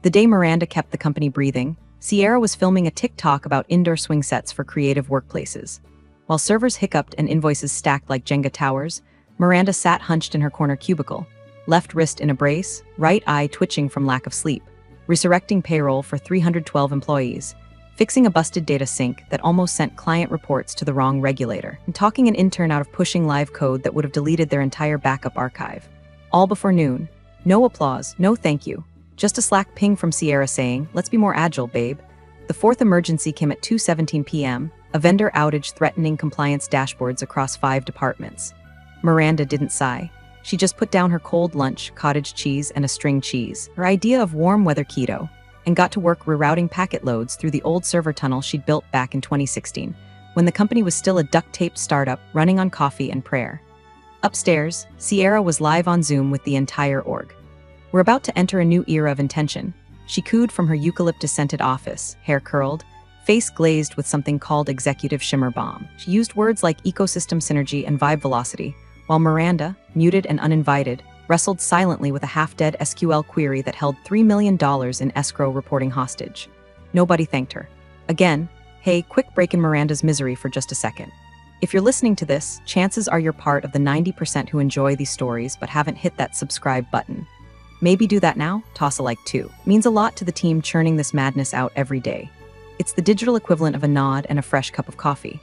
The day Miranda kept the company breathing, Sierra was filming a TikTok about indoor swing sets for creative workplaces. While servers hiccuped and invoices stacked like Jenga towers, Miranda sat hunched in her corner cubicle, left wrist in a brace, right eye twitching from lack of sleep, resurrecting payroll for 312 employees, fixing a busted data sync that almost sent client reports to the wrong regulator, and talking an intern out of pushing live code that would have deleted their entire backup archive. All before noon. No applause, no thank you. Just a Slack ping from Sierra saying, "Let's be more agile, babe." The fourth emergency came at 2:17 p.m., a vendor outage threatening compliance dashboards across 5 departments. Miranda didn't sigh. She just put down her cold lunch, cottage cheese, and a string cheese, her idea of warm weather keto, and got to work rerouting packet loads through the old server tunnel she'd built back in 2016, when the company was still a duct-taped startup running on coffee and prayer. Upstairs, Sierra was live on Zoom with the entire org. "We're about to enter a new era of intention," she cooed from her eucalyptus-scented office, hair curled, face glazed with something called executive shimmer bomb. She used words like ecosystem synergy and vibe velocity, while Miranda, muted and uninvited, wrestled silently with a half-dead SQL query that held $3 million in escrow reporting hostage. Nobody thanked her. Again, hey, quick break in Miranda's misery for just a second. If you're listening to this, chances are you're part of the 90% who enjoy these stories but haven't hit that subscribe button. Maybe do that now, toss a like too. Means a lot to the team churning this madness out every day. It's the digital equivalent of a nod and a fresh cup of coffee.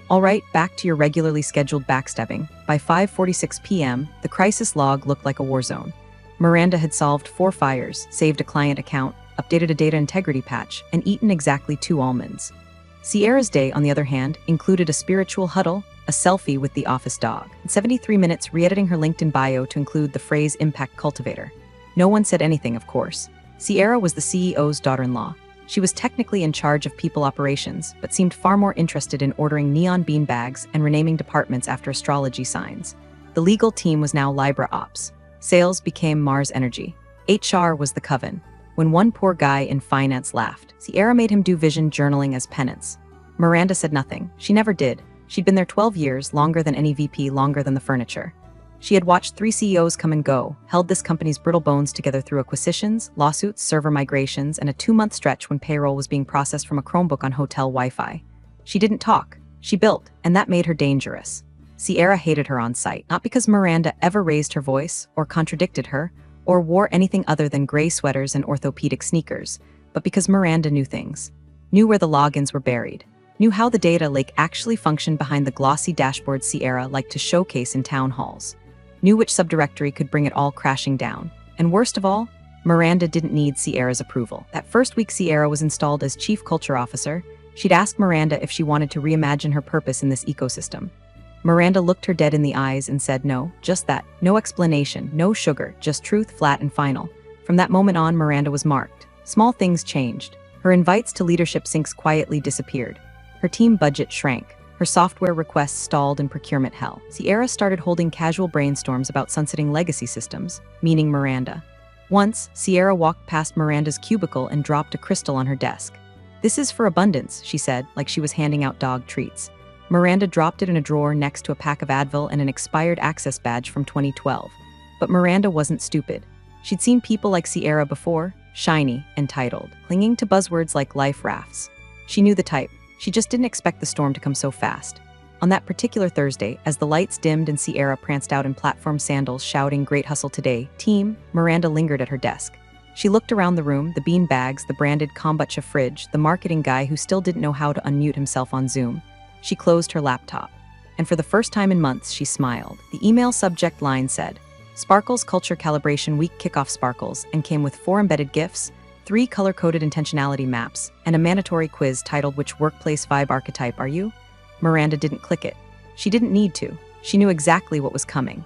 All right, back to your regularly scheduled backstabbing. By 5:46 p.m., the crisis log looked like a war zone. Miranda had solved 4 fires, saved a client account, updated a data integrity patch, and eaten exactly 2 almonds. Sierra's day, on the other hand, included a spiritual huddle, a selfie with the office dog, and 73 minutes re-editing her LinkedIn bio to include the phrase impact cultivator. No one said anything, of course. Sierra was the CEO's daughter-in-law. She was technically in charge of people operations, but seemed far more interested in ordering neon beanbags and renaming departments after astrology signs. The legal team was now Libra Ops. Sales became Mars Energy. HR was the Coven. When one poor guy in finance laughed, Sierra made him do vision journaling as penance. Miranda said nothing. She never did. She'd been there 12 years, longer than any VP, longer than the furniture. She had watched 3 CEOs come and go, held this company's brittle bones together through acquisitions, lawsuits, server migrations, and a 2-month stretch when payroll was being processed from a Chromebook on hotel Wi-Fi. She didn't talk. She built, and that made her dangerous. Sierra hated her on sight, not because Miranda ever raised her voice, or contradicted her, or wore anything other than gray sweaters and orthopedic sneakers, but because Miranda knew things. Knew where the logins were buried. Knew how the data lake actually functioned behind the glossy dashboard Sierra liked to showcase in town halls. Knew which subdirectory could bring it all crashing down. And worst of all, Miranda didn't need Sierra's approval. That first week Sierra was installed as Chief Culture Officer, she'd asked Miranda if she wanted to reimagine her purpose in this ecosystem. Miranda looked her dead in the eyes and said no, just that. No explanation, no sugar, just truth, flat and final. From that moment on, Miranda was marked. Small things changed. Her invites to leadership syncs quietly disappeared. Her team budget shrank. Her software requests stalled in procurement hell. Sierra started holding casual brainstorms about sunsetting legacy systems, meaning Miranda. Once, Sierra walked past Miranda's cubicle and dropped a crystal on her desk. "This is for abundance," she said, like she was handing out dog treats. Miranda dropped it in a drawer next to a pack of Advil and an expired access badge from 2012. But Miranda wasn't stupid. She'd seen people like Sierra before, shiny, entitled, clinging to buzzwords like life rafts. She knew the type. She just didn't expect the storm to come so fast. On that particular Thursday, as the lights dimmed and Sierra pranced out in platform sandals shouting "Great hustle today, team," Miranda lingered at her desk. She looked around the room, the bean bags, the branded kombucha fridge, the marketing guy who still didn't know how to unmute himself on Zoom. She closed her laptop. And for the first time in months, she smiled. The email subject line said, "Sparkles Culture Calibration Week Kickoff Sparkles," and came with 4 embedded GIFs, 3 color-coded intentionality maps, and a mandatory quiz titled "Which Workplace Vibe Archetype Are You?" Miranda didn't click it. She didn't need to. She knew exactly what was coming.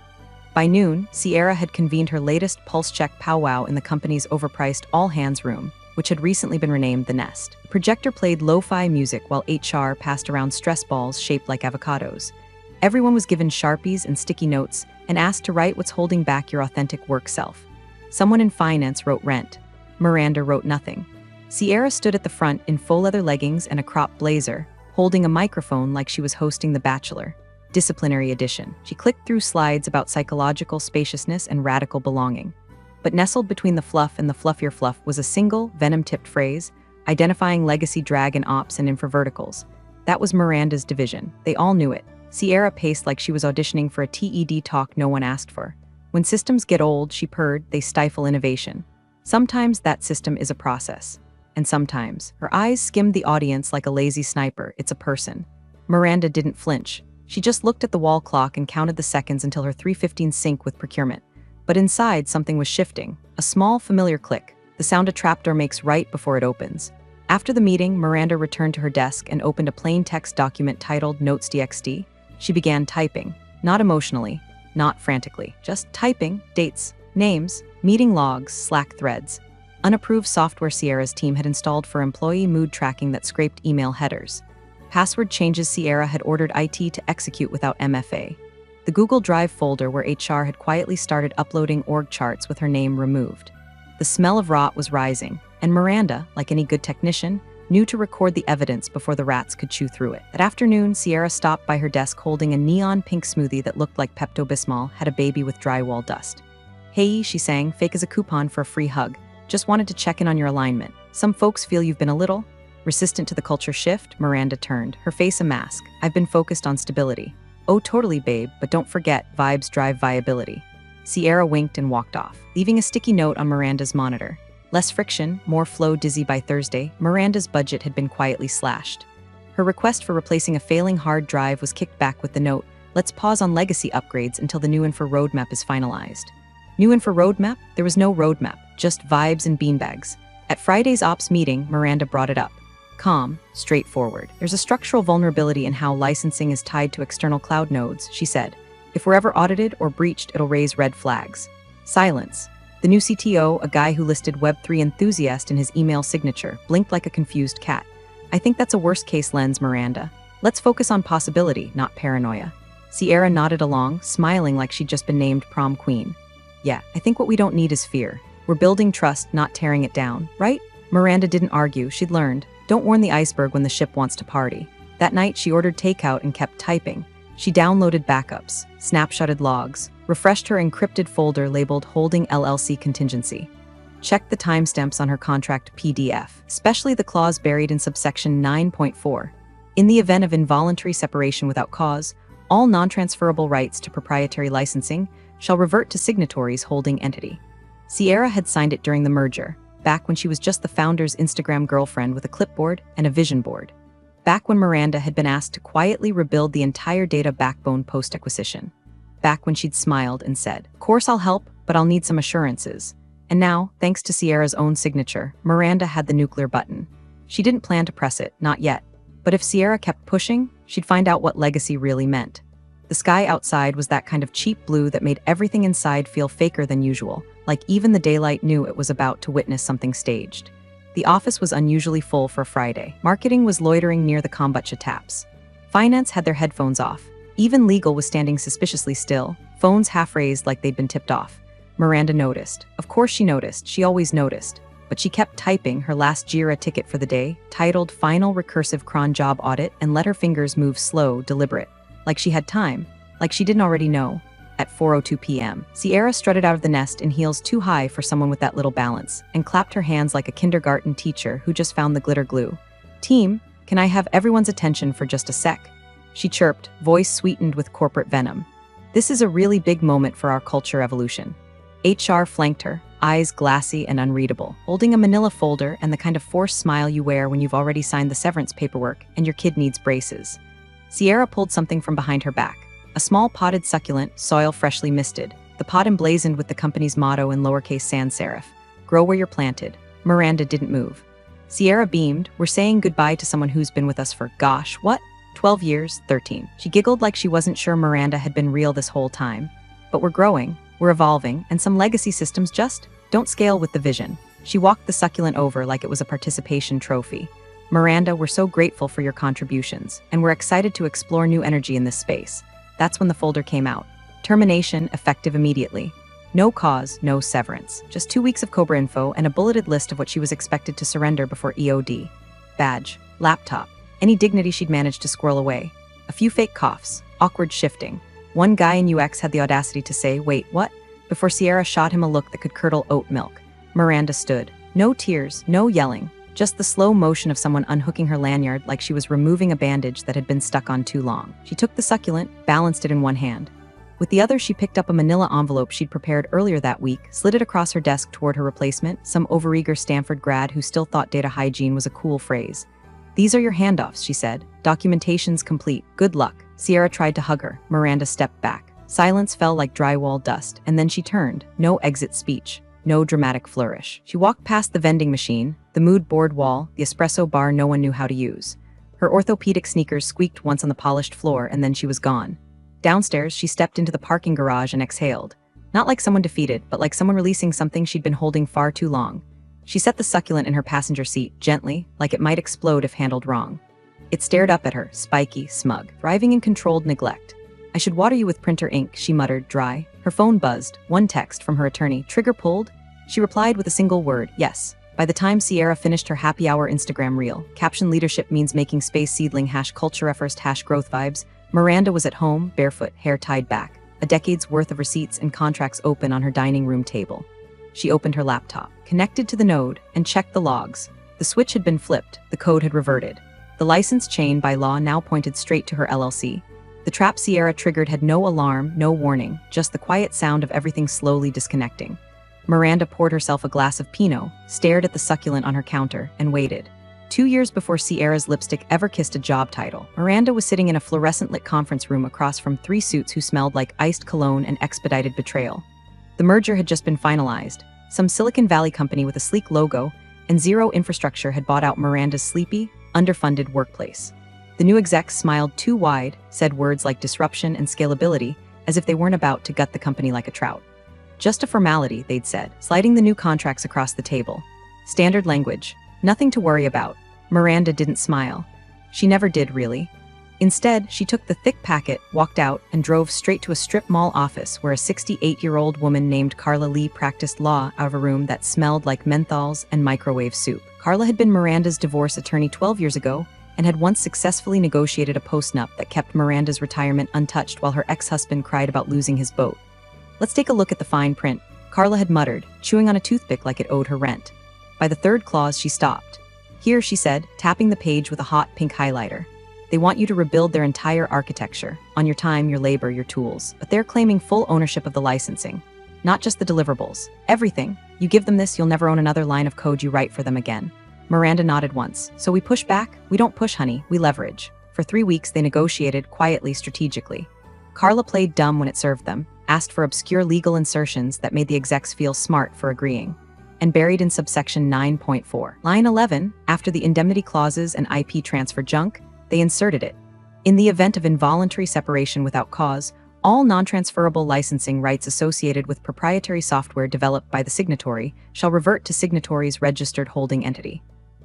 By noon, Sierra had convened her latest pulse check powwow in the company's overpriced all-hands room, which had recently been renamed The Nest. The projector played lo-fi music while HR passed around stress balls shaped like avocados. Everyone was given Sharpies and sticky notes and asked to write what's holding back your authentic work self. Someone in finance wrote rent. Miranda wrote nothing. Sierra stood at the front in faux leather leggings and a crop blazer, holding a microphone like she was hosting The Bachelor. Disciplinary edition. She clicked through slides about psychological spaciousness and radical belonging. But nestled between the fluff and the fluffier fluff was a single, venom-tipped phrase, identifying legacy drag in ops and infraverticals. That was Miranda's division. They all knew it. Sierra paced like she was auditioning for a TED talk no one asked for. When systems get old, she purred, they stifle innovation. Sometimes that system is a process. And sometimes, her eyes skimmed the audience like a lazy sniper, it's a person. Miranda didn't flinch. She just looked at the wall clock and counted the seconds until her 3:15 sync with procurement. But inside, something was shifting. A small, familiar click, the sound a trapdoor makes right before it opens. After the meeting, Miranda returned to her desk and opened a plain text document titled Notes.txt. She began typing, not emotionally, not frantically, just typing, dates, names, meeting logs, Slack threads. Unapproved software Sierra's team had installed for employee mood tracking that scraped email headers. Password changes Sierra had ordered IT to execute without MFA. The Google Drive folder where HR had quietly started uploading org charts with her name removed. The smell of rot was rising, and Miranda, like any good technician, knew to record the evidence before the rats could chew through it. That afternoon, Sierra stopped by her desk holding a neon pink smoothie that looked like Pepto-Bismol had a baby with drywall dust. "Hey," she sang, "fake as a coupon for a free hug. Just wanted to check in on your alignment. Some folks feel you've been a little resistant to the culture shift." Miranda turned, her face a mask. "I've been focused on stability." "Oh, totally, babe, but don't forget, vibes drive viability." Sierra winked and walked off, leaving a sticky note on Miranda's monitor. Less friction, more flow. Dizzy by Thursday, Miranda's budget had been quietly slashed. Her request for replacing a failing hard drive was kicked back with the note, "Let's pause on legacy upgrades until the new infra roadmap is finalized." New infra roadmap? There was no roadmap, just vibes and beanbags. At Friday's ops meeting, Miranda brought it up. Calm, straightforward. "There's a structural vulnerability in how licensing is tied to external cloud nodes," she said. "If we're ever audited or breached, it'll raise red flags." Silence. The new CTO, a guy who listed Web3 enthusiast in his email signature, blinked like a confused cat. "I think that's a worst-case lens, Miranda. Let's focus on possibility, not paranoia." Sierra nodded along, smiling like she'd just been named prom queen. "Yeah, I think what we don't need is fear. We're building trust, not tearing it down, right?" Miranda didn't argue. She'd learned. Don't warn the iceberg when the ship wants to party. That night, she ordered takeout and kept typing. She downloaded backups, snapshotted logs, refreshed her encrypted folder labeled Holding LLC Contingency. Checked the timestamps on her contract PDF, especially the clause buried in subsection 9.4. In the event of involuntary separation without cause, all non-transferable rights to proprietary licensing shall revert to signatories holding entity. Sierra had signed it during the merger, back when she was just the founder's Instagram girlfriend with a clipboard and a vision board. Back when Miranda had been asked to quietly rebuild the entire data backbone post-acquisition. Back when she'd smiled and said, "Course I'll help, but I'll need some assurances." And now, thanks to Sierra's own signature, Miranda had the nuclear button. She didn't plan to press it, not yet. But if Sierra kept pushing, she'd find out what legacy really meant. The sky outside was that kind of cheap blue that made everything inside feel faker than usual, like even the daylight knew it was about to witness something staged. The office was unusually full for Friday. Marketing was loitering near the kombucha taps. Finance had their headphones off. Even legal was standing suspiciously still, phones half raised like they'd been tipped off. Miranda noticed. Of course she noticed, she always noticed. But she kept typing her last JIRA ticket for the day, titled Final Recursive Cron Job Audit, and let her fingers move slow, deliberate. Like she had time, like she didn't already know. At 4:02 p.m., Sierra strutted out of the nest in heels too high for someone with that little balance, and clapped her hands like a kindergarten teacher who just found the glitter glue. "Team, can I have everyone's attention for just a sec?" She chirped, voice sweetened with corporate venom. "This is a really big moment for our culture evolution." HR flanked her, eyes glassy and unreadable, holding a manila folder and the kind of forced smile you wear when you've already signed the severance paperwork and your kid needs braces. Sierra pulled something from behind her back. A small potted succulent, soil freshly misted, the pot emblazoned with the company's motto in lowercase sans serif, "Grow where you're planted." Miranda didn't move. Sierra beamed, "We're saying goodbye to someone who's been with us for, gosh, what? 12 years, 13. She giggled like she wasn't sure Miranda had been real this whole time. "But we're growing, we're evolving, and some legacy systems just don't scale with the vision." She walked the succulent over like it was a participation trophy. "Miranda, we're so grateful for your contributions, and we're excited to explore new energy in this space." That's when the folder came out. Termination effective immediately. No cause, no severance. Just 2 weeks of Cobra info and a bulleted list of what she was expected to surrender before EOD. Badge, laptop, any dignity she'd managed to squirrel away. A few fake coughs, awkward shifting. One guy in UX had the audacity to say, "Wait, what?" before Sierra shot him a look that could curdle oat milk. Miranda stood. No tears, no yelling, just the slow motion of someone unhooking her lanyard like she was removing a bandage that had been stuck on too long. She took the succulent, balanced it in one hand. With the other, she picked up a manila envelope she'd prepared earlier that week, slid it across her desk toward her replacement, some overeager Stanford grad who still thought data hygiene was a cool phrase. "These are your handoffs," she said. "Documentation's complete. Good luck." Sierra tried to hug her. Miranda stepped back. Silence fell like drywall dust, and then she turned. No exit speech. No dramatic flourish. She walked past the vending machine, the mood board wall, the espresso bar no one knew how to use. Her orthopedic sneakers squeaked once on the polished floor, and then she was gone. Downstairs, she stepped into the parking garage and exhaled. Not like someone defeated, but like someone releasing something she'd been holding far too long. She set the succulent in her passenger seat, gently, like it might explode if handled wrong. It stared up at her, spiky, smug, thriving in controlled neglect. "I should water you with printer ink," she muttered, dry. Her phone buzzed. One text from her attorney. "Trigger pulled?" She replied with a single word, "Yes." By the time Sierra finished her happy hour Instagram reel, caption "Leadership means making space seedling #culture first #growth vibes," Miranda was at home, barefoot, hair tied back, a decade's worth of receipts and contracts open on her dining room table. She opened her laptop, connected to the node, and checked the logs. The switch had been flipped, the code had reverted. The license chain by law now pointed straight to her LLC. The trap Sierra triggered had no alarm, no warning, just the quiet sound of everything slowly disconnecting. Miranda poured herself a glass of Pinot, stared at the succulent on her counter, and waited. 2 years before Sierra's lipstick ever kissed a job title, Miranda was sitting in a fluorescent-lit conference room across from 3 suits who smelled like iced cologne and expedited betrayal. The merger had just been finalized. Some Silicon Valley company with a sleek logo and zero infrastructure had bought out Miranda's sleepy, underfunded workplace. The new execs smiled too wide, said words like disruption and scalability, as if they weren't about to gut the company like a trout. "Just a formality," they'd said, sliding the new contracts across the table. Standard language. Nothing to worry about. Miranda didn't smile. She never did, really. Instead, she took the thick packet, walked out, and drove straight to a strip mall office where a 68-year-old woman named Carla Lee practiced law out of a room that smelled like menthols and microwave soup. Carla had been Miranda's divorce attorney 12 years ago and had once successfully negotiated a postnup that kept Miranda's retirement untouched while her ex-husband cried about losing his boat. "Let's take a look at the fine print," Carla had muttered, chewing on a toothpick like it owed her rent. By the 3rd clause, she stopped. "Here," she said, tapping the page with a hot pink highlighter. "They want you to rebuild their entire architecture, on your time, your labor, your tools, but they're claiming full ownership of the licensing. Not just the deliverables. Everything. You give them this, you'll never own another line of code you write for them again." Miranda nodded once. "So we push back? We don't push, honey, we leverage." For 3 weeks, they negotiated quietly, strategically. Carla played dumb when it served them, asked for obscure legal insertions that made the execs feel smart for agreeing. And buried in subsection 9.4, line 11, after the indemnity clauses and IP transfer junk, they inserted it. In the event of involuntary separation without cause, all non-transferable licensing rights associated with proprietary software developed by the signatory shall revert to signatory's registered holding entity.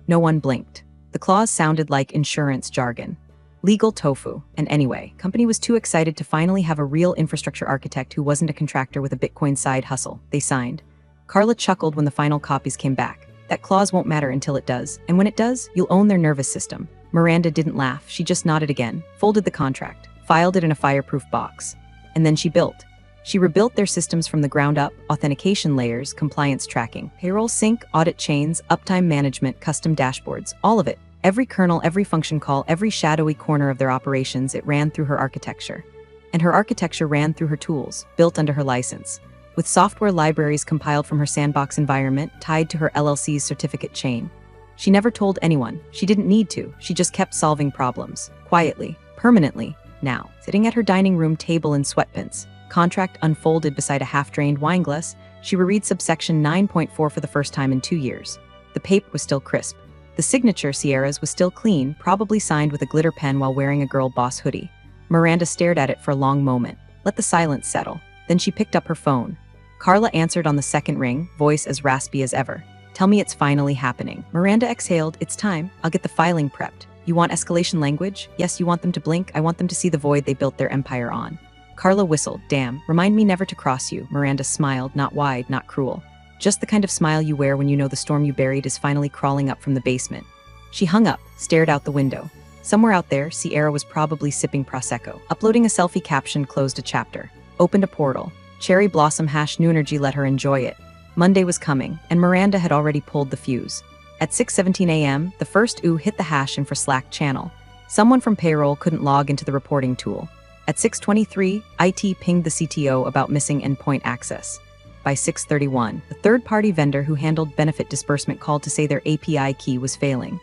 No one blinked. The clause sounded like insurance jargon. Legal tofu, and anyway, company was too excited to finally have a real infrastructure architect who wasn't a contractor with a Bitcoin side hustle. They signed. Carla chuckled when the final copies came back. "That clause won't matter until it does, and when it does, you'll own their nervous system." Miranda didn't laugh, she just nodded again, folded the contract, filed it in a fireproof box. And then she built. She rebuilt their systems from the ground up, authentication layers, compliance tracking, payroll sync, audit chains, uptime management, custom dashboards, all of it. Every kernel, every function call, every shadowy corner of their operations, it ran through her architecture. And her architecture ran through her tools, built under her license, with software libraries compiled from her sandbox environment tied to her LLC's certificate chain. She never told anyone. She didn't need to. She just kept solving problems, quietly, permanently. Now, sitting at her dining room table in sweatpants, contract unfolded beside a half-drained wine glass, she reread subsection 9.4 for the first time in 2 years. The paper was still crisp. The signature, Sierra's, was still clean, probably signed with a glitter pen while wearing a girl boss hoodie. Miranda stared at it for a long moment, let the silence settle. Then she picked up her phone. Carla answered on the second ring, voice as raspy as ever. "Tell me it's finally happening." Miranda exhaled. "It's time. I'll get the filing prepped. You want escalation language? Yes, you want them to blink. I want them to see the void they built their empire on." Carla whistled. "Damn, remind me never to cross you." Miranda smiled, not wide, not cruel. Just the kind of smile you wear when you know the storm you buried is finally crawling up from the basement. She hung up, stared out the window. Somewhere out there, Sierra was probably sipping Prosecco. Uploading a selfie caption closed a chapter. Opened a portal. Cherry Blossom New Energy let her enjoy it. Monday was coming, and Miranda had already pulled the fuse. At 6:17 a.m., the first ooh hit the infra Slack channel. Someone from payroll couldn't log into the reporting tool. At 6:23, IT pinged the CTO about missing endpoint access. By 6:31, the third-party vendor who handled benefit disbursement called to say their API key was failing.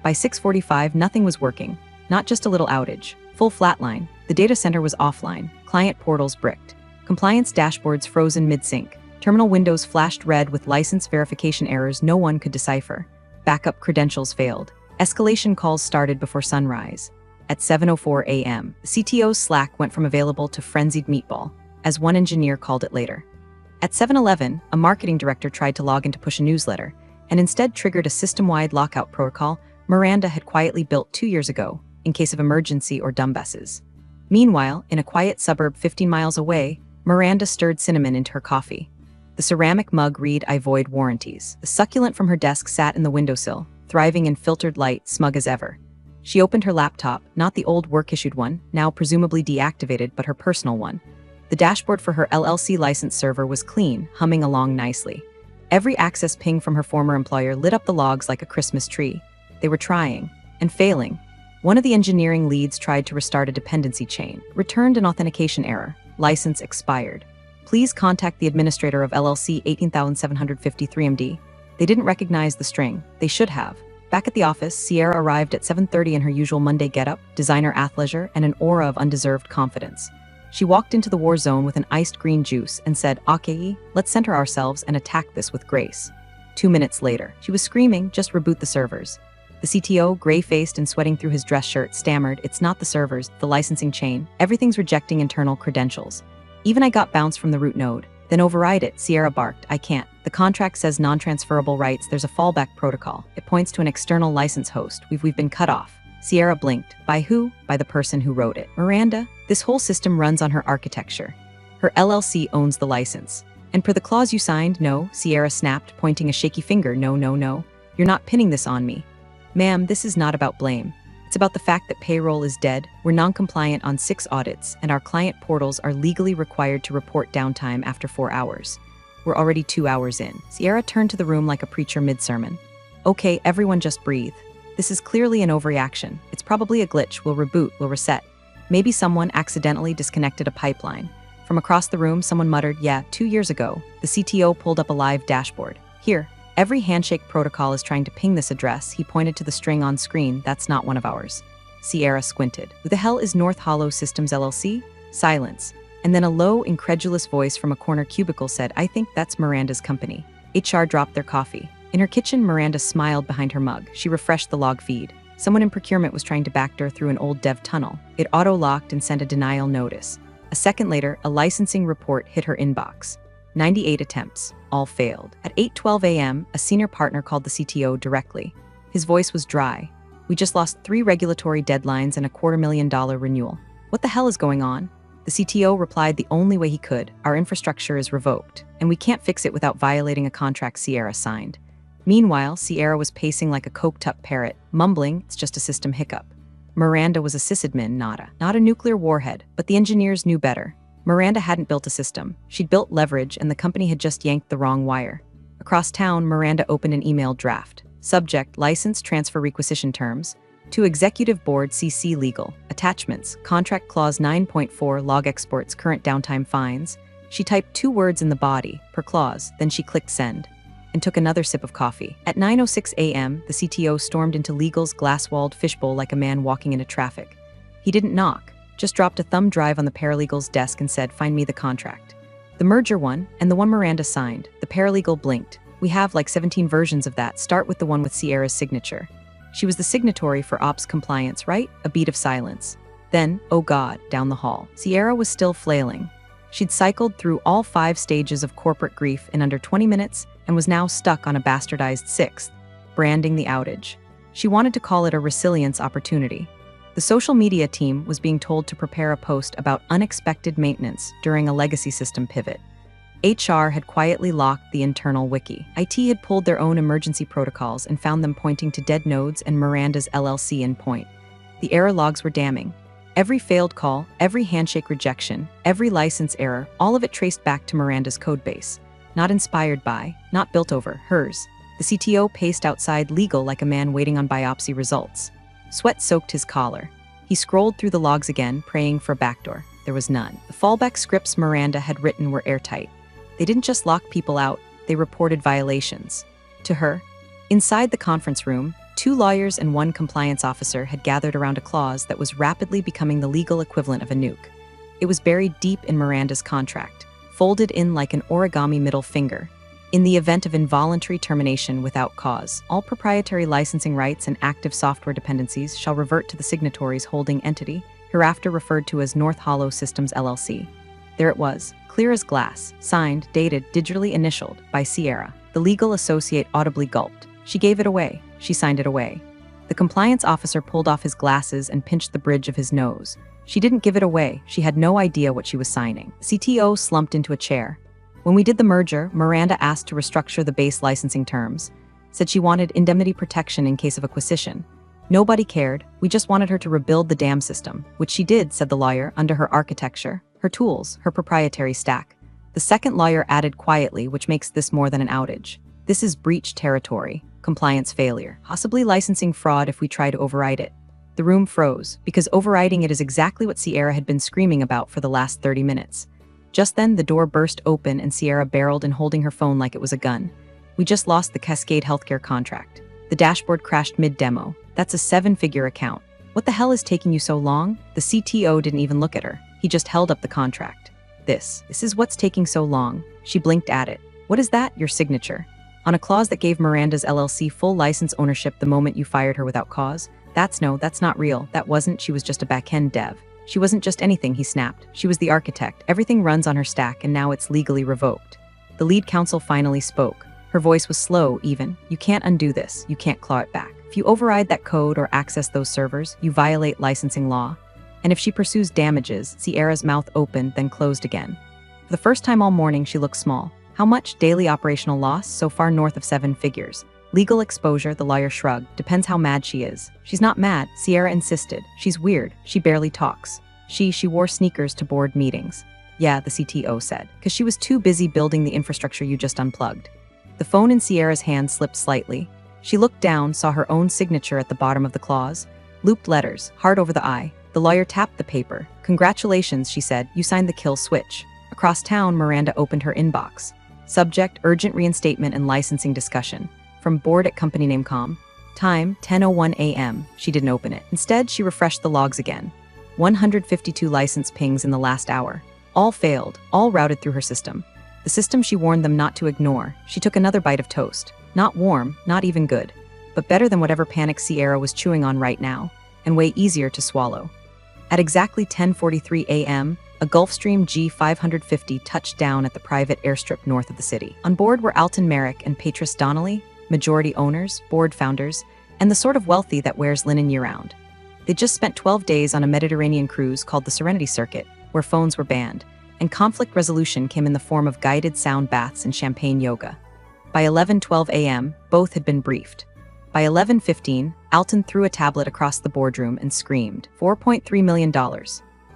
By 6:45, nothing was working. Not just a little outage. Full flatline. The data center was offline. Client portals bricked. Compliance dashboards frozen mid-sync. Terminal windows flashed red with license verification errors no one could decipher. Backup credentials failed. Escalation calls started before sunrise. At 7:04 a.m., the CTO's Slack went from available to frenzied meatball, as one engineer called it later. At 7:11, a marketing director tried to log in to push a newsletter, and instead triggered a system-wide lockout protocol Miranda had quietly built 2 years ago, in case of emergency or dumbasses. Meanwhile, in a quiet suburb 15 miles away, Miranda stirred cinnamon into her coffee. The ceramic mug read, "I void warranties." The succulent from her desk sat in the windowsill, thriving in filtered light, smug as ever. She opened her laptop, not the old work-issued one, now presumably deactivated, but her personal one. The dashboard for her LLC license server was clean, humming along nicely. Every access ping from her former employer lit up the logs like a Christmas tree. They were trying, and failing. One of the engineering leads tried to restart a dependency chain, returned an authentication error. License expired. Please contact the administrator of LLC 18753 MD. They didn't recognize the string. They should have. Back at the office, Sierra arrived at 7:30 in her usual Monday getup, designer athleisure, and an aura of undeserved confidence. She walked into the war zone with an iced green juice and said, "Okay, let's center ourselves and attack this with grace." 2 minutes later, she was screaming, "Just reboot the servers." The CTO, gray-faced and sweating through his dress shirt, stammered, "It's not the servers, the licensing chain. Everything's rejecting internal credentials. Even I got bounced from the root node." "Then override it," Sierra barked. "I can't. The contract says non-transferable rights. There's a fallback protocol. It points to an external license host. We've been cut off." Sierra blinked. "By who?" "By the person who wrote it." "Miranda? This whole system runs on her architecture. Her LLC owns the license. And per the clause you signed, no," Sierra snapped, pointing a shaky finger. No. You're not pinning this on me." "Ma'am, this is not about blame. It's about the fact that payroll is dead, we're non-compliant on 6 audits, and our client portals are legally required to report downtime after 4 hours. We're already 2 hours in." Sierra turned to the room like a preacher mid-sermon. "Okay, everyone just breathe. This is clearly an overreaction. It's probably a glitch. We'll reboot, we'll reset. Maybe someone accidentally disconnected a pipeline." From across the room, someone muttered, "Yeah, 2 years ago." The CTO pulled up a live dashboard. "Here. Every handshake protocol is trying to ping this address." He pointed to the string on screen. "That's not one of ours." Sierra squinted. "Who the hell is North Hollow Systems LLC?" Silence. And then a low, incredulous voice from a corner cubicle said, "I think that's Miranda's company." HR dropped their coffee. In her kitchen, Miranda smiled behind her mug. She refreshed the log feed. Someone in procurement was trying to backdoor through an old dev tunnel. It auto-locked and sent a denial notice. A second later, a licensing report hit her inbox. 98 attempts. All failed. At 8:12 a.m., a senior partner called the CTO directly. His voice was dry. "We just lost 3 regulatory deadlines and a $250,000 renewal. What the hell is going on?" The CTO replied the only way he could. "Our infrastructure is revoked, and we can't fix it without violating a contract Sierra signed." Meanwhile, Sierra was pacing like a coked-up parrot, mumbling, "It's just a system hiccup." Miranda was a sysadmin, not a nuclear warhead, but the engineers knew better. Miranda hadn't built a system. She'd built leverage, and the company had just yanked the wrong wire. Across town, Miranda opened an email draft. Subject, license transfer requisition terms. To Executive Board CC Legal. Attachments, contract clause 9.4 log exports current downtime fines. She typed 2 words in the body, per clause, then she clicked send, and took another sip of coffee. At 9:06 a.m., the CTO stormed into Legal's glass-walled fishbowl like a man walking into traffic. He didn't knock. Just dropped a thumb drive on the paralegal's desk and said, "Find me the contract." The merger one, and the one Miranda signed. The paralegal blinked. "We have like 17 versions of that. Start with the one with Sierra's signature." She was the signatory for ops compliance, right? A beat of silence. Then, oh God, down the hall. Sierra was still flailing. She'd cycled through all 5 stages of corporate grief in under 20 minutes and was now stuck on a bastardized 6th, branding the outage. She wanted to call it a resilience opportunity. The social media team was being told to prepare a post about unexpected maintenance during a legacy system pivot. HR had quietly locked the internal wiki. IT had pulled their own emergency protocols and found them pointing to dead nodes and Miranda's LLC endpoint. The error logs were damning. Every failed call, every handshake rejection, every license error, all of it traced back to Miranda's codebase. Not inspired by, not built over, hers. The CTO paced outside legal like a man waiting on biopsy results. Sweat soaked his collar. He scrolled through the logs again, praying for a backdoor. There was none. The fallback scripts Miranda had written were airtight. They didn't just lock people out, they reported violations. To her, inside the conference room, 2 lawyers and 1 compliance officer had gathered around a clause that was rapidly becoming the legal equivalent of a nuke. It was buried deep in Miranda's contract, folded in like an origami middle finger. In the event of involuntary termination without cause, all proprietary licensing rights and active software dependencies shall revert to the signatory's holding entity, hereafter referred to as North Hollow Systems LLC. There it was, clear as glass, signed, dated, digitally initialed, by Sierra. The legal associate audibly gulped. She gave it away. She signed it away. The compliance officer pulled off his glasses and pinched the bridge of his nose. She didn't give it away. She had no idea what she was signing. The CTO slumped into a chair. When we did the merger, Miranda asked to restructure the base licensing terms. Said she wanted indemnity protection in case of acquisition. Nobody cared. We just wanted her to rebuild the dam system, which she did, said the lawyer, under her architecture, her tools, her proprietary stack. The second lawyer added quietly, which makes this more than an outage. This is breach territory, compliance failure, possibly licensing fraud if we try to override it. The room froze, because overriding it is exactly what Sierra had been screaming about for the last 30 minutes. Just then, the door burst open and Sierra barreled in, holding her phone like it was a gun. We just lost the Cascade Healthcare contract. The dashboard crashed mid-demo. That's a 7-figure account. What the hell is taking you so long? The CTO didn't even look at her. He just held up the contract. This is what's taking so long. She blinked at it. What is that? Your signature. On a clause that gave Miranda's LLC full license ownership the moment you fired her without cause? That's not real. That wasn't. She was just a back-end dev. She wasn't just anything, he snapped. She was the architect. Everything runs on her stack, and now it's legally revoked. The lead counsel finally spoke. Her voice was slow, even. You can't undo this. You can't claw it back. If you override that code or access those servers, you violate licensing law. And if she pursues damages, Sierra's mouth opened, then closed again. For the first time all morning, she looked small. How much? Daily operational loss? So far north of 7 figures. Legal exposure, the lawyer shrugged. Depends how mad she is. She's not mad, Sierra insisted. She's weird. She barely talks. She wore sneakers to board meetings. Yeah, the CTO said, because she was too busy building the infrastructure you just unplugged. The phone in Sierra's hand slipped slightly. She looked down, saw her own signature at the bottom of the clause. Looped letters, hard over the I. The lawyer tapped the paper. Congratulations, she said. You signed the kill switch. Across town, Miranda opened her inbox. Subject, urgent reinstatement and licensing discussion. From board at company name com. Time, 10:01 a.m. She didn't open it. Instead, she refreshed the logs again. 152 license pings in the last hour. All failed, all routed through her system. The system she warned them not to ignore. She took another bite of toast. Not warm, not even good. But better than whatever panic Sierra was chewing on right now, and way easier to swallow. At exactly 10:43 a.m., a Gulfstream G550 touched down at the private airstrip north of the city. On board were Alton Merrick and Patrice Donnelly, majority owners, board founders, and the sort of wealthy that wears linen year-round. They'd just spent 12 days on a Mediterranean cruise called the Serenity Circuit, where phones were banned, and conflict resolution came in the form of guided sound baths and champagne yoga. By 11:12 a.m., both had been briefed. By 11:15, Alton threw a tablet across the boardroom and screamed, $4.3 million.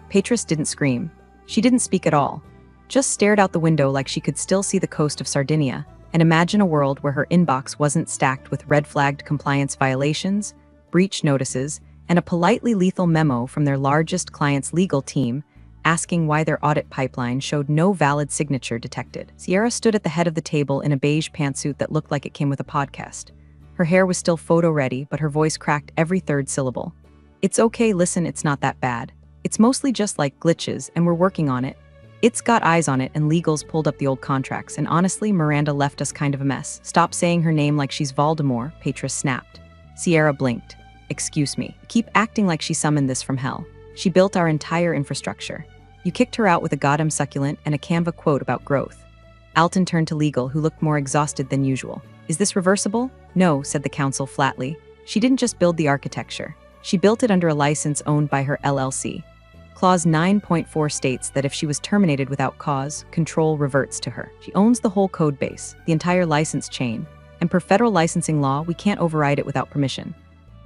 Patrice didn't scream. She didn't speak at all, just stared out the window like she could still see the coast of Sardinia and imagine a world where her inbox wasn't stacked with red-flagged compliance violations, breach notices, and a politely lethal memo from their largest client's legal team asking why their audit pipeline showed no valid signature detected. Sierra stood at the head of the table in a beige pantsuit that looked like it came with a podcast. Her hair was still photo-ready, but her voice cracked every third syllable. It's okay, listen, it's not that bad. It's mostly just like glitches, and we're working on it. It's got eyes on it, and legals pulled up the old contracts, and honestly, Miranda left us kind of a mess. Stop saying her name like she's Voldemort, Patrice snapped. Sierra blinked. Excuse me. Keep acting like she summoned this from hell. She built our entire infrastructure. You kicked her out with a goddamn succulent and a Canva quote about growth. Alton turned to legal, who looked more exhausted than usual. Is this reversible? No, said the counsel flatly. She didn't just build the architecture. She built it under a license owned by her LLC. Clause 9.4 states that if she was terminated without cause, control reverts to her. She owns the whole code base, the entire license chain, and per federal licensing law, we can't override it without permission.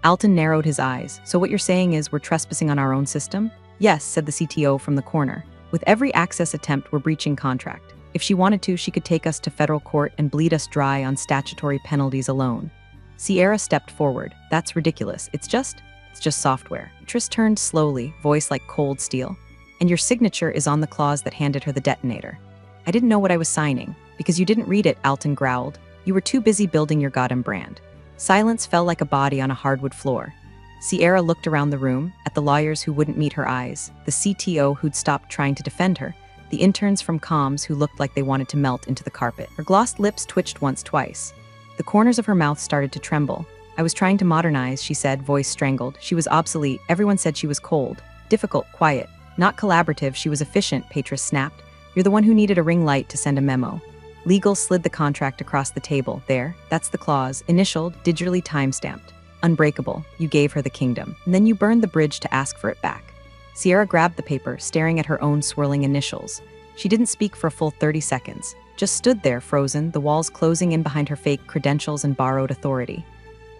Alton narrowed his eyes. So what you're saying is we're trespassing on our own system? Yes, said the CTO from the corner. With every access attempt, we're breaching contract. If she wanted to, she could take us to federal court and bleed us dry on statutory penalties alone. Sierra stepped forward. That's ridiculous. It's just software. Tris turned slowly, voice like cold steel. And your signature is on the clause that handed her the detonator. I didn't know what I was signing. Because you didn't read it, Alton growled. You were too busy building your goddamn brand. Silence fell like a body on a hardwood floor. Sierra looked around the room, at the lawyers who wouldn't meet her eyes, the CTO who'd stopped trying to defend her, the interns from comms who looked like they wanted to melt into the carpet. Her glossed lips twitched once, twice. The corners of her mouth started to tremble. I was trying to modernize, she said, voice strangled. She was obsolete. Everyone said she was cold, difficult, quiet. Not collaborative, she was efficient, Patris snapped. You're the one who needed a ring light to send a memo. Legal slid the contract across the table. There, that's the clause, initialed, digitally time-stamped. Unbreakable, you gave her the kingdom. And then you burned the bridge to ask for it back. Sierra grabbed the paper, staring at her own swirling initials. She didn't speak for a full 30 seconds, just stood there frozen, the walls closing in behind her fake credentials and borrowed authority.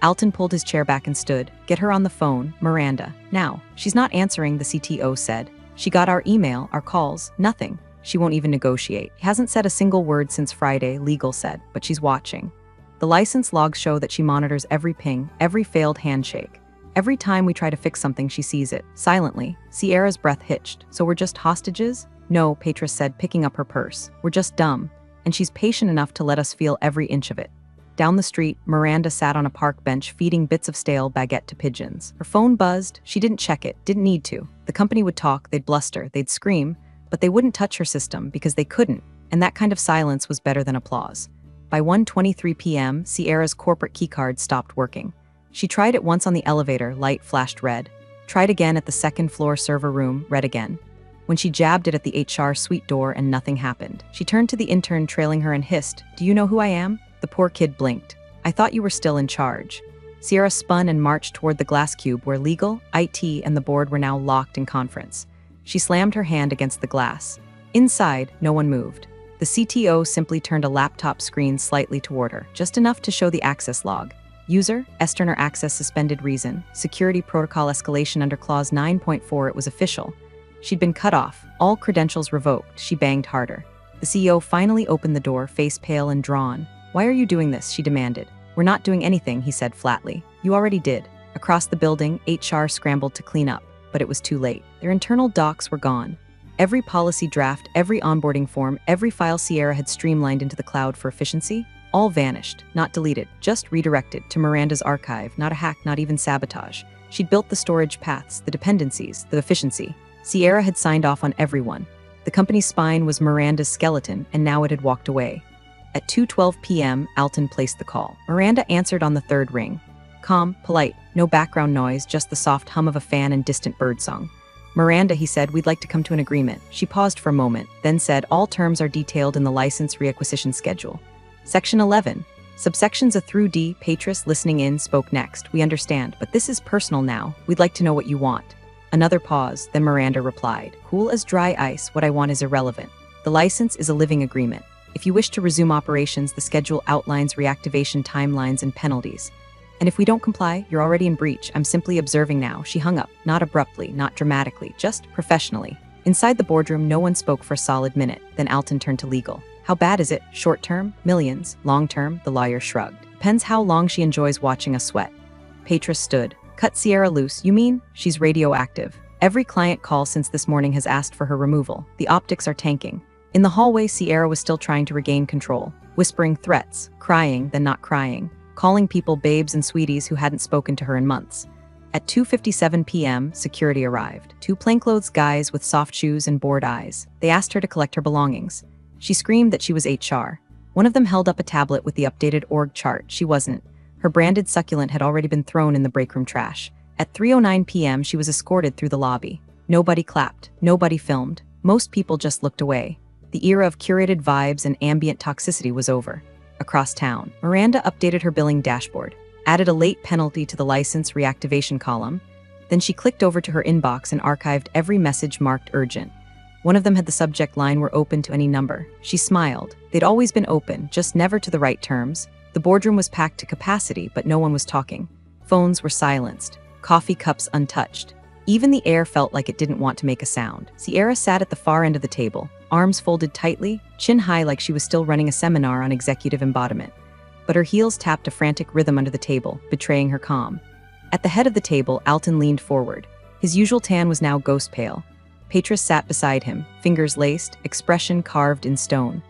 Alton pulled his chair back and stood. Get her on the phone, Miranda, now. She's not answering, the CTO said. She got our email, our calls, nothing. She won't even negotiate. He hasn't said a single word since Friday, legal said, but she's watching. The license logs show that she monitors every ping, every failed handshake. Every time we try to fix something, she sees it. Silently, Sierra's breath hitched. So we're just hostages? No, Patris said, picking up her purse. We're just dumb. And she's patient enough to let us feel every inch of it. Down the street, Miranda sat on a park bench feeding bits of stale baguette to pigeons. Her phone buzzed. She didn't check it, didn't need to. The company would talk, they'd bluster, they'd scream, but they wouldn't touch her system because they couldn't, and that kind of silence was better than applause. By 1:23 p.m., Sierra's corporate keycard stopped working. She tried it once on the elevator, light flashed red. Tried again at the second-floor server room, red again. When she jabbed it at the HR suite door and nothing happened, she turned to the intern trailing her and hissed, "Do you know who I am?" The poor kid blinked. "I thought you were still in charge." Sierra spun and marched toward the glass cube where legal, IT, and the board were now locked in conference. She slammed her hand against the glass. Inside, no one moved. The CTO simply turned a laptop screen slightly toward her, just enough to show the access log. User, Esterner access suspended reason, security protocol escalation under clause 9.4, it was official. She'd been cut off, all credentials revoked, she banged harder. The CEO finally opened the door, face pale and drawn. "Why are you doing this?" she demanded. "We're not doing anything," he said flatly. "You already did." Across the building, HR scrambled to clean up, but it was too late. Their internal docs were gone. Every policy draft, every onboarding form, every file Sierra had streamlined into the cloud for efficiency, all vanished, not deleted, just redirected to Miranda's archive, not a hack, not even sabotage. She'd built the storage paths, the dependencies, the efficiency. Sierra had signed off on everyone. The company's spine was Miranda's skeleton, and now it had walked away. At 2:12 p.m., Alton placed the call. Miranda answered on the third ring. Calm, polite, no background noise, just the soft hum of a fan and distant birdsong. "Miranda," he said, "we'd like to come to an agreement." She paused for a moment, then said, "All terms are detailed in the license reacquisition schedule." Section 11. Subsections A through D, Patris, listening in, spoke next. "We understand, but this is personal now. We'd like to know what you want." Another pause, then Miranda replied, "Cool as dry ice, what I want is irrelevant. The license is a living agreement. If you wish to resume operations, the schedule outlines reactivation timelines and penalties. And if we don't comply, you're already in breach. I'm simply observing now." She hung up, not abruptly, not dramatically, just professionally. Inside the boardroom, no one spoke for a solid minute. Then Alton turned to legal. "How bad is it? Short term? Millions? Long term?" The lawyer shrugged. "Depends how long she enjoys watching us sweat." Patris stood. "Cut Sierra loose, you mean? She's radioactive. Every client call since this morning has asked for her removal. The optics are tanking." In the hallway, Sierra was still trying to regain control, whispering threats, crying, then not crying, calling people babes and sweeties who hadn't spoken to her in months. At 2:57 p.m., security arrived. Two plainclothes guys with soft shoes and bored eyes. They asked her to collect her belongings. She screamed that she was HR. One of them held up a tablet with the updated org chart. She wasn't. Her branded succulent had already been thrown in the break room trash. At 3:09 p.m., she was escorted through the lobby. Nobody clapped. Nobody filmed. Most people just looked away. The era of curated vibes and ambient toxicity was over. Across town, Miranda updated her billing dashboard, added a late penalty to the license reactivation column. Then she clicked over to her inbox and archived every message marked urgent. One of them had the subject line, "We're open to any number." She smiled. They'd always been open, just never to the right terms. The boardroom was packed to capacity, but no one was talking. Phones were silenced. Coffee cups untouched. Even the air felt like it didn't want to make a sound. Sierra sat at the far end of the table, arms folded tightly, chin high like she was still running a seminar on executive embodiment. But her heels tapped a frantic rhythm under the table, betraying her calm. At the head of the table, Alton leaned forward. His usual tan was now ghost pale. Petrus sat beside him, fingers laced, expression carved in stone.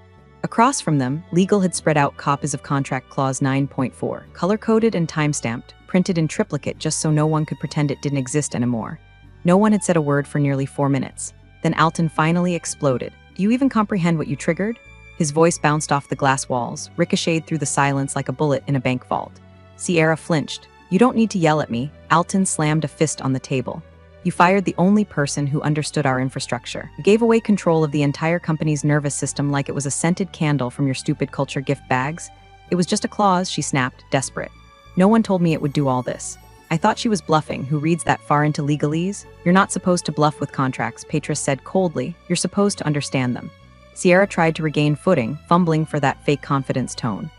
Across from them, Legal had spread out copies of Contract Clause 9.4, color-coded and time-stamped, printed in triplicate just so no one could pretend it didn't exist anymore. No one had said a word for nearly 4 minutes. Then Alton finally exploded. "Do you even comprehend what you triggered?" His voice bounced off the glass walls, ricocheted through the silence like a bullet in a bank vault. Sierra flinched. "You don't need to yell at me." Alton slammed a fist on the table. "You fired the only person who understood our infrastructure. You gave away control of the entire company's nervous system like it was a scented candle from your stupid culture gift bags. It was just a clause," she snapped, desperate. "No one told me it would do all this." "I thought she was bluffing. Who reads that far into legalese?" "You're not supposed to bluff with contracts," Petrus said coldly. "You're supposed to understand them." Sierra tried to regain footing, fumbling for that fake confidence tone.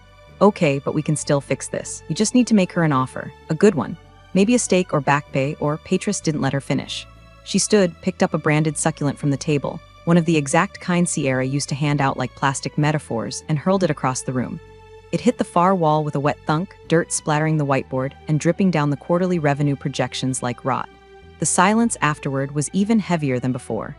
"Okay, but we can still fix this. You just need to make her an offer. A good one. Maybe a steak or back pay," or Petrus didn't let her finish. She stood, picked up a branded succulent from the table, one of the exact kind Sierra used to hand out like plastic metaphors, and hurled it across the room. It hit the far wall with a wet thunk, dirt splattering the whiteboard and dripping down the quarterly revenue projections like rot. The silence afterward was even heavier than before.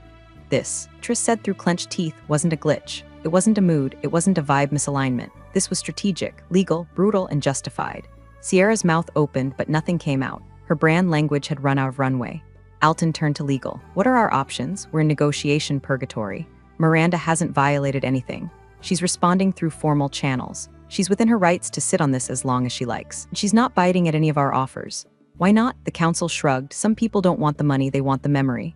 "This," Tris said through clenched teeth, "wasn't a glitch. It wasn't a mood, it wasn't a vibe misalignment. This was strategic, legal, brutal, and justified." Sierra's mouth opened, but nothing came out. Her brand language had run out of runway. Alton turned to Legal. "What are our options? We're in negotiation purgatory. Miranda hasn't violated anything. She's responding through formal channels. She's within her rights to sit on this as long as she likes. She's not biting at any of our offers." "Why not?" The council shrugged. "Some people don't want the money, they want the memory."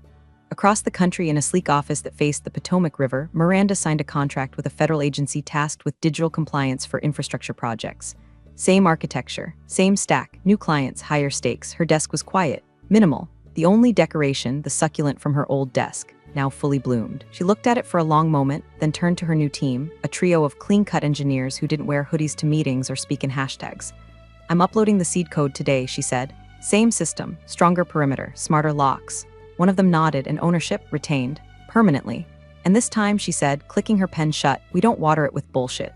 Across the country in a sleek office that faced the Potomac River, Miranda signed a contract with a federal agency tasked with digital compliance for infrastructure projects. Same architecture, same stack, new clients, higher stakes. Her desk was quiet, minimal. The only decoration, the succulent from her old desk, now fully bloomed. She looked at it for a long moment, then turned to her new team, a trio of clean-cut engineers who didn't wear hoodies to meetings or speak in hashtags. "I'm uploading the seed code today," she said. "Same system, stronger perimeter, smarter locks." One of them nodded, and ownership retained, permanently. "And this time," she said, clicking her pen shut, "we don't water it with bullshit."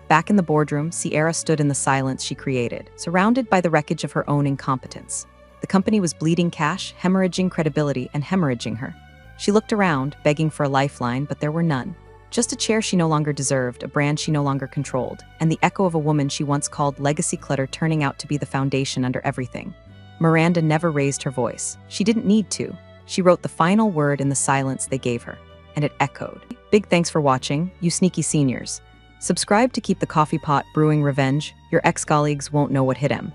Back in the boardroom, Sierra stood in the silence she created, surrounded by the wreckage of her own incompetence. The company was bleeding cash, hemorrhaging credibility, and hemorrhaging her. She looked around, begging for a lifeline, but there were none. Just a chair she no longer deserved, a brand she no longer controlled, and the echo of a woman she once called legacy clutter turning out to be the foundation under everything. Miranda never raised her voice. She didn't need to. She wrote the final word in the silence they gave her, and it echoed. Big thanks for watching, you sneaky seniors. Subscribe to keep the coffee pot brewing revenge. Your ex-colleagues won't know what hit him.